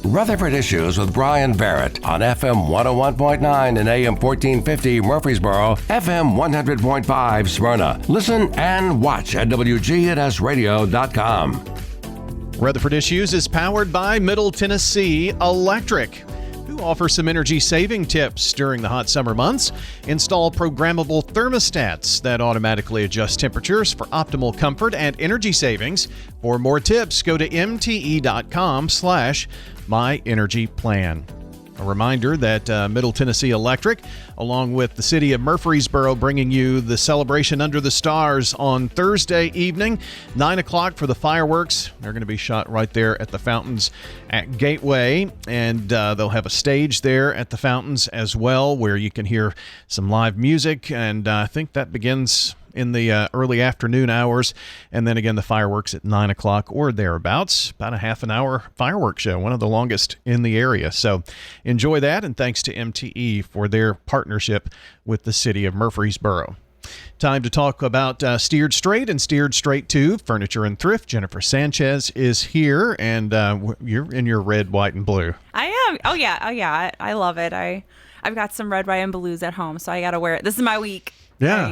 Rutherford Issues with Bryan Barrett on FM 101.9 and AM 1450 Murfreesboro, FM 100.5 Smyrna. Listen and watch at WGNSradio.com. Rutherford Issues is powered by Middle Tennessee Electric, who offer some energy-saving tips during the hot summer months. Install programmable thermostats that automatically adjust temperatures for optimal comfort and energy savings. For more tips, go to mte.com/myenergyplan. A reminder that Middle Tennessee Electric, along with the city of Murfreesboro, bringing you the celebration under the stars on Thursday evening, 9 o'clock for the fireworks. They're going to be shot right there at the fountains at Gateway, and they'll have a stage there at the fountains as well where you can hear some live music, and I think that begins in the early afternoon hours, and then again the fireworks at 9 o'clock or thereabouts. About a half an hour fireworks show, one of the longest in the area. So enjoy that, and thanks to MTE for their partnership with the city of Murfreesboro. Time to talk about Steered Straight and Steered Straight 2 Furniture and Thrift. Jennifer Sanchez is here, and you're in your red, white, and blue. I am. Oh yeah. I love it. I've got some red, white, and blues at home, so I got to wear it. This is my week. Yeah.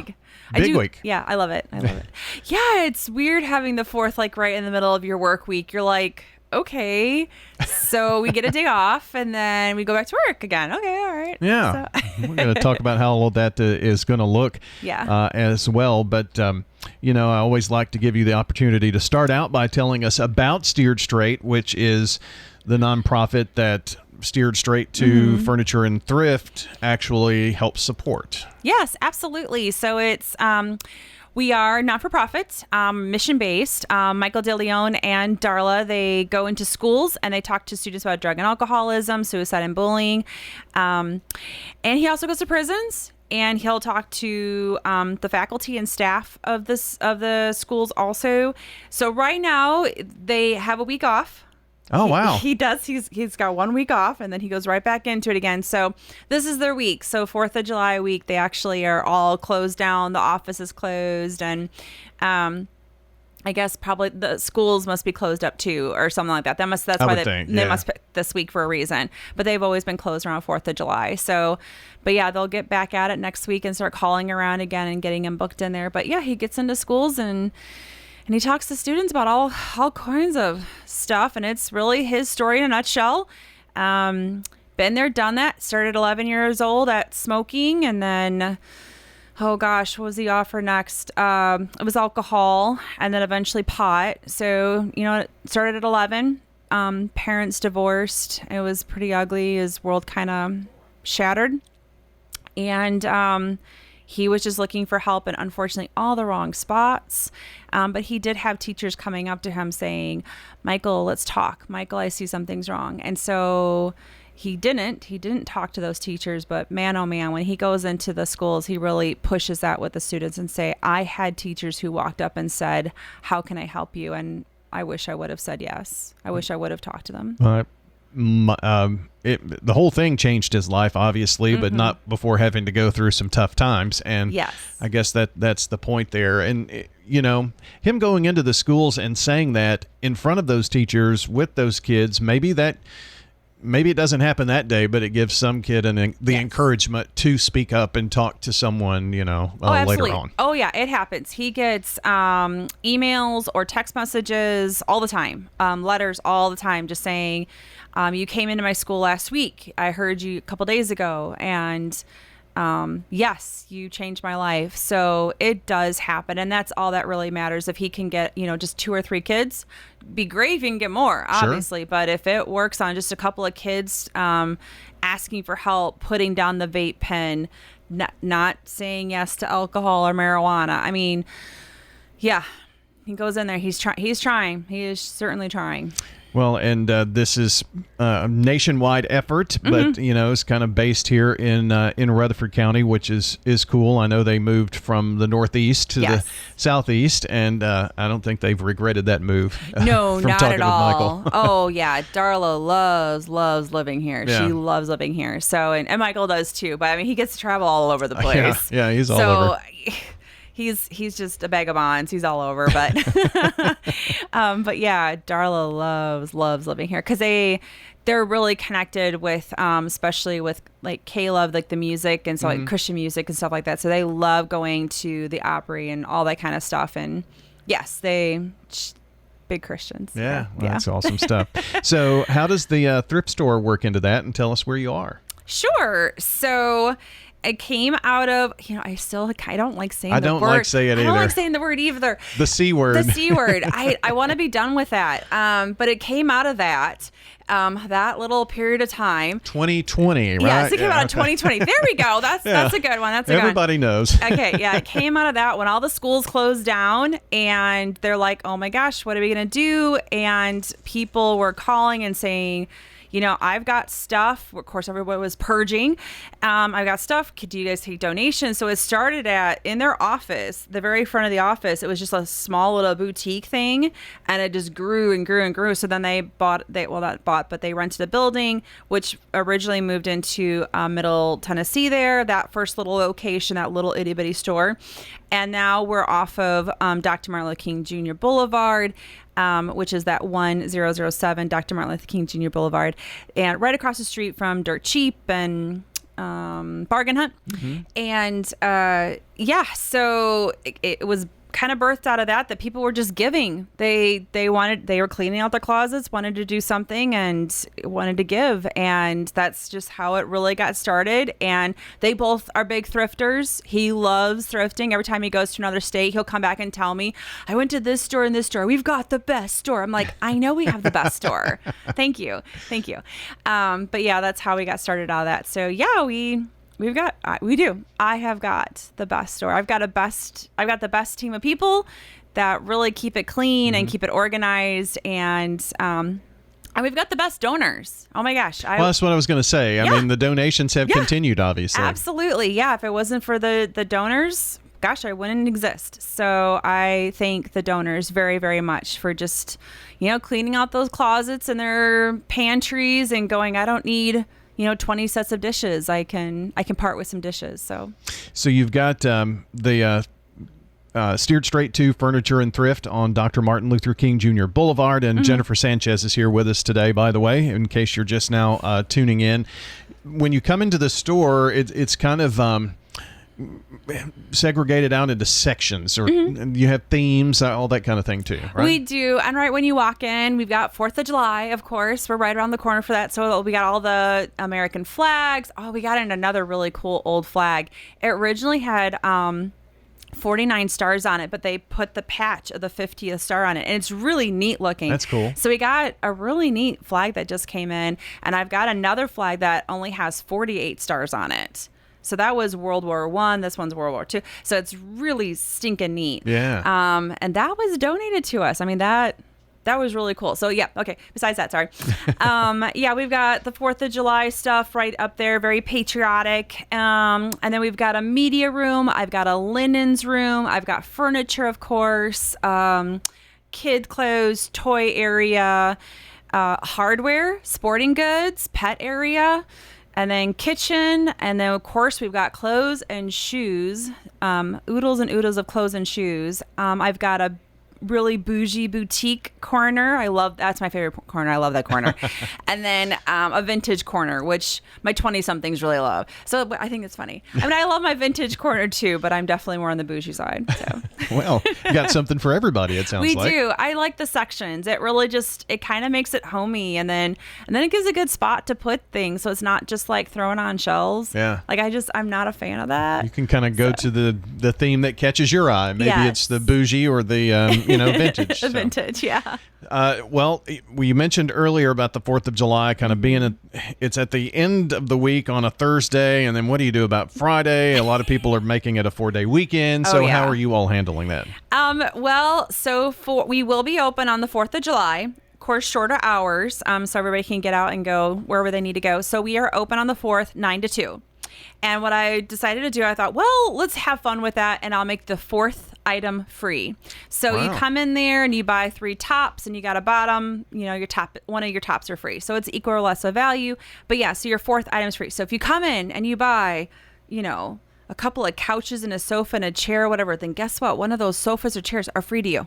Big week. Yeah, I love it. Yeah, it's weird having the 4th like right in the middle of your work week. You're like, okay, so we get a day off and then we go back to work again. Okay, all right. Yeah. So. We're going to talk about how all that is going to look as well. But, I always like to give you the opportunity to start out by telling us about Steered Straight, which is the nonprofit that Steered Straight to Furniture and Thrift actually helps support. Yes, absolutely. So it's we are not-for-profit, mission-based. Michael DeLeon and Darla, they go into schools and they talk to students about drug and alcoholism, suicide and bullying. And he also goes to prisons, and he'll talk to the faculty and staff of the schools also. So right now they have a week off. Oh, wow. He does. He's got 1 week off, and then he goes right back into it again. So this is their week. So 4th of July week, they actually are all closed down. The office is closed, and I guess probably the schools must be closed up too, or something like that. That's why they must pick this week for a reason. But they've always been closed around 4th of July. So, but yeah, they'll get back at it next week and start calling around again and getting them booked in there. But yeah, he gets into schools and he talks to students about all kinds of stuff, and it's really his story in a nutshell. Been there, done that. Started 11 years old at smoking, and then, oh gosh, what was the offer next? It was alcohol, and then eventually pot. So, it started at 11. Parents divorced. It was pretty ugly. His world kind of shattered. And he was just looking for help in, unfortunately, all the wrong spots. But he did have teachers coming up to him saying, Michael, let's talk. Michael, I see something's wrong. And so he didn't talk to those teachers. But man, oh man, when he goes into the schools, he really pushes that with the students and say, I had teachers who walked up and said, how can I help you? And I wish I would have said yes. I wish I would have talked to them. The whole thing changed his life, obviously, but not before having to go through some tough times. And yes. I guess that's the point there. And, him going into the schools and saying that in front of those teachers with those kids, maybe it doesn't happen that day, but it gives some kid the encouragement to speak up and talk to someone, later on. Oh, yeah, it happens. He gets emails or text messages all the time, letters all the time, just saying, you came into my school last week. I heard you a couple days ago, and yes, you changed my life. So it does happen, and that's all that really matters. If he can get, just 2 or 3 kids, be great if he can get more, obviously. Sure. But if it works on just a couple of kids asking for help, putting down the vape pen, not saying yes to alcohol or marijuana. I mean, yeah, he goes in there. He's trying. He is certainly trying. Well, and this is a nationwide effort, but it's kind of based here in Rutherford County, which is cool. I know they moved from the northeast to the southeast, and I don't think they've regretted that move. No, from not talking at with all. Michael. Oh yeah, Darla loves living here. Yeah. She loves living here. So and Michael does too. But I mean, he gets to travel all over the place. Yeah, he's all over. he's just a bag of bonds. He's all over, but but yeah, Darla loves living here because they're really connected with especially with like Caleb, like the music and so like Christian music and stuff like that. So they love going to the Opry and all that kind of stuff. And yes, big Christians. Yeah, well, that's awesome stuff. So how does the thrift store work into that, and tell us where you are? Sure. So it came out of, I don't like saying the word. I don't like saying it either. I don't like saying the word either. The C word. The C word. I want to be done with that. But it came out of that little period of time. 2020, right? Yes, it came out of 2020. There we go. That's a good one. Everybody knows. Okay, yeah. It came out of that when all the schools closed down and they're like, oh my gosh, what are we going to do? And people were calling and saying, I've got stuff. Of course, everybody was purging. I've got stuff. Could you guys take donations? So it started in their office, the very front of the office. It was just a small little boutique thing, and it just grew and grew and grew. So then they rented a building, which originally moved into Middle Tennessee there, that first little location, that little itty bitty store. And now we're off of Dr. Martin Luther King Jr. Boulevard, which is that 1007 Dr. Martin Luther King Jr. Boulevard, and right across the street from Dirt Cheap and Bargain Hunt. And so it was kind of birthed out of that people were just giving. They were cleaning out their closets, wanted to do something and wanted to give, and that's just how it really got started. And they both are big thrifters. He loves thrifting. Every time he goes to another state, he'll come back and tell me, I went to this store and this store. We've got the best store. I'm like, I know we have the best store. Thank you. But yeah, that's how we got started out of that. So yeah, we do. I have got the best store. I've got the best team of people that really keep it clean and keep it organized, and we've got the best donors. Oh my gosh. Well, that's what I was going to say. I mean, the donations have continued, obviously. Absolutely. Yeah. If it wasn't for the donors, gosh, I wouldn't exist. So I thank the donors very, very much for just, cleaning out those closets and their pantries and going, I don't need 20 sets of dishes. I can part with some dishes. So you've got the Steered Straight to Furniture and Thrift on Dr. Martin Luther King Jr. Boulevard, and Jennifer Sanchez is here with us today, by the way, in case you're just now tuning in. When you come into the store, it's kind of segregated out into sections, or you have themes, all that kind of thing too, right? We do. And right when you walk in, we've got 4th of July, of course. We're right around the corner for that. So we got all the American flags. Oh, we got another really cool old flag. It originally had 49 stars on it, but they put the patch of the 50th star on it, and it's really neat looking. That's cool. So we got a really neat flag that just came in, and I've got another flag that only has 48 stars on it. So that was World War I. This one's World War II. So it's really stinking neat. Yeah. And that was donated to us. I mean, that was really cool. So yeah. Okay. Besides that, sorry. We've got the 4th of July stuff right up there. Very patriotic. And then we've got a media room. I've got a linens room. I've got furniture, of course. Kid clothes, toy area, hardware, sporting goods, pet area. And then kitchen, and then of course we've got clothes and shoes, oodles and oodles of clothes and shoes. I've got a really bougie boutique corner. That's my favorite corner. I love that corner. And then a vintage corner, which my 20-somethings really love. So I think it's funny. I mean, I love my vintage corner too, but I'm definitely more on the bougie side. So. Well, you got something for everybody, it sounds like. We do. I like the sections. It really it kind of makes it homey, and then it gives a good spot to put things, so it's not just like throwing on shelves. Yeah. Like I'm not a fan of that. You can kind of go to the theme that catches your eye. Maybe it's the bougie or the vintage. So. Vintage, yeah. Well, you mentioned earlier about the 4th of July kind of being it's at the end of the week on a Thursday, and then what do you do about Friday? A lot of people are making it a 4-day weekend. So how are you all handling that? We will be open on the 4th of July. Of course, shorter hours, so everybody can get out and go wherever they need to go. So we are open on the 4th, 9 to 2. And what I decided to do, I thought, well, let's have fun with that, and I'll make the 4th item free. So you come in there and you buy 3 tops, and you got a bottom. One of your tops are free, so it's equal or less of value. But yeah, so your 4th item is free. So if you come in and you buy, a couple of couches and a sofa and a chair or whatever, then guess what? One of those sofas or chairs are free to you.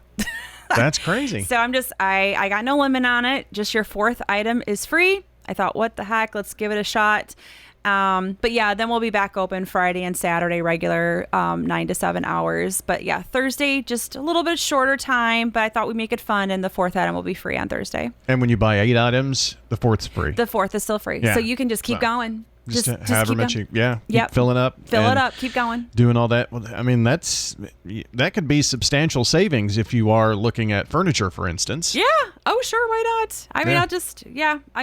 That's crazy. So I got no limit on it. Just your fourth item is free. I thought, what the heck? Let's give it a shot. But yeah, then we'll be back open Friday and Saturday, regular 9 to 7 hours. But yeah, Thursday, just a little bit shorter time, but I thought we'd make it fun, and the fourth item will be free on Thursday. And when you buy 8 items, the fourth's free. The fourth is still free. Yeah. So you can just keep going. Just keep however much going. keep filling up. Fill it up, keep going. Doing all that. Well, I mean, that could be substantial savings if you are looking at furniture, for instance. Yeah. Oh, sure. Why not? I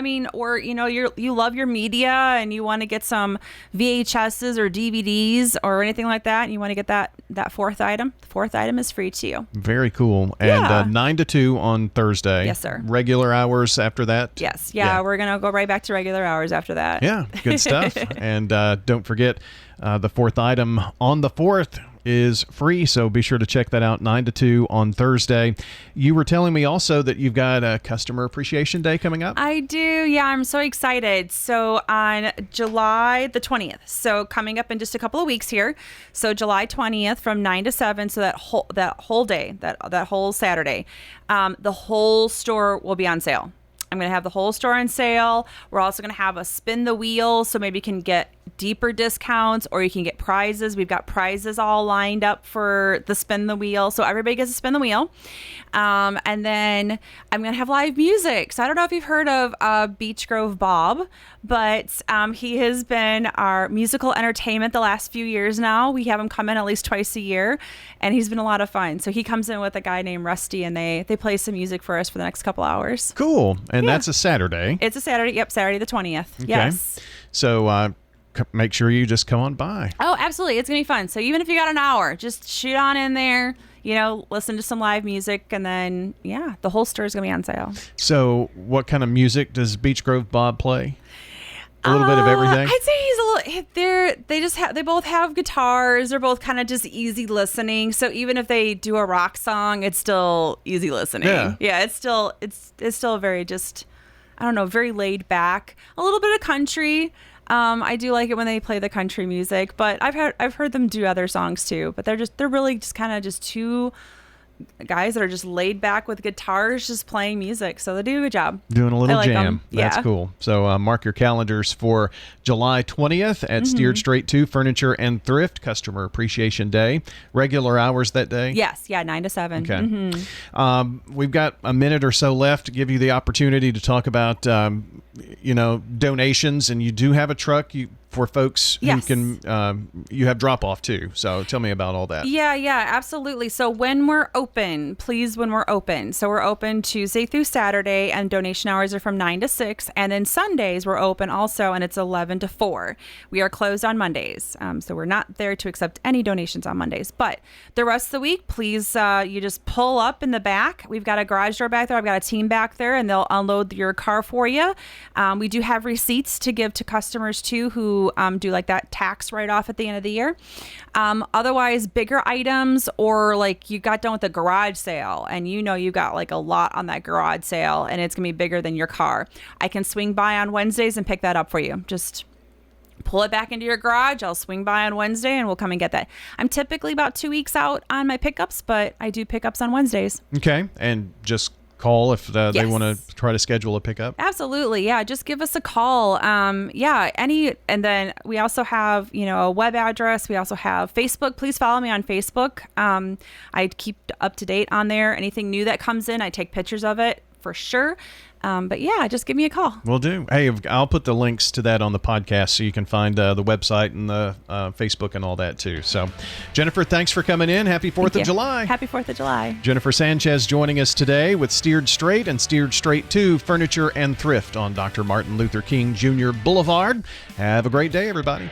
mean, or, you love your media and you want to get some VHSs or DVDs or anything like that, and you want to get that fourth item. The fourth item is free to you. Very cool. And 9 to 2 on Thursday. Yes, sir. Regular hours after that? Yes. Yeah. We're going to go right back to regular hours after that. Yeah. Good stuff. And don't forget, the fourth item on the 4th is free, so be sure to check that out, 9 to 2 on Thursday. You were telling me also that you've got a Customer Appreciation Day coming up? I do. Yeah, I'm so excited. So on July the 20th, so coming up in just a couple of weeks here, so July 20th from 9 to 7, so that whole day, that whole Saturday, the whole store will be on sale. I'm going to have the whole store on sale. We're also going to have a spin the wheel, so maybe you can get deeper discounts or you can get prizes. We've got prizes all lined up for the spin the wheel, so everybody gets to spin the wheel. And then I'm going to have live music. So I don't know if you've heard of Beach Grove Bob, but he has been our musical entertainment the last few years now. We have him come in at least twice a year, and he's been a lot of fun. So he comes in with a guy named Rusty, and they play some music for us for the next couple hours. Cool. And that's a Saturday. It's a Saturday. Yep, Saturday the 20th. Okay. Yes. So make sure you just come on by. Oh, absolutely. It's going to be fun. So even if you got an hour, just shoot on in there, listen to some live music, and then, the whole store is going to be on sale. So what kind of music does Beach Grove Bob play? A little bit of everything? I'd say he's they both have guitars. They're both kind of just easy listening. So even if they do a rock song, it's still easy listening. Yeah, it's still very just, I don't know, very laid back. A little bit of country. I do like it when they play the country music, but I've heard them do other songs too. But they're really just kind of just two guys that are just laid back with guitars, just playing music. So they do a good job. Doing a little jam. Yeah. That's cool. So mark your calendars for July 20th at Steered Straight 2 Furniture and Thrift Customer Appreciation Day. Regular hours that day? Yes. Yeah, 9 to 7. Okay. We've got a minute or so left to give you the opportunity to talk about, donations. And you do have a truck for folks who can, you have drop-off too. So tell me about all that. Yeah, absolutely. So when we're open, so we're open Tuesday through Saturday, and donation hours are from 9 to 6. And then Sundays we're open also, and it's 11 to 4. We are closed on Mondays. So we're not there to accept any donations on Mondays. But the rest of the week, please, you just pull up in the back. We've got a garage door back there. I've got a team back there, and they'll unload your car for you. We do have receipts to give to customers too who do like that tax write-off at the end of the year. Otherwise, bigger items, or like you got done with the garage sale and you got like a lot on that garage sale and it's gonna be bigger than your car, I can swing by on Wednesdays and pick that up for you. Just pull it back into your garage. I'll swing by on Wednesday and we'll come and get that. I'm typically about 2 weeks out on my pickups, but I do pickups on Wednesdays. Okay. And just call if they want to try to schedule a pickup. Absolutely. Yeah. Just give us a call. And then we also have, a web address. We also have Facebook. Please follow me on Facebook. I keep up to date on there. Anything new that comes in, I take pictures of it for sure. But yeah, just give me a call. Will do. Hey, I'll put the links to that on the podcast so you can find the website and the Facebook and all that too. So, Jennifer, thanks for coming in. Happy 4th of July. Happy 4th of July. Jennifer Sanchez joining us today with Steered Straight and Steered Straight 2 Furniture and Thrift on Dr. Martin Luther King Jr. Boulevard. Have a great day, everybody.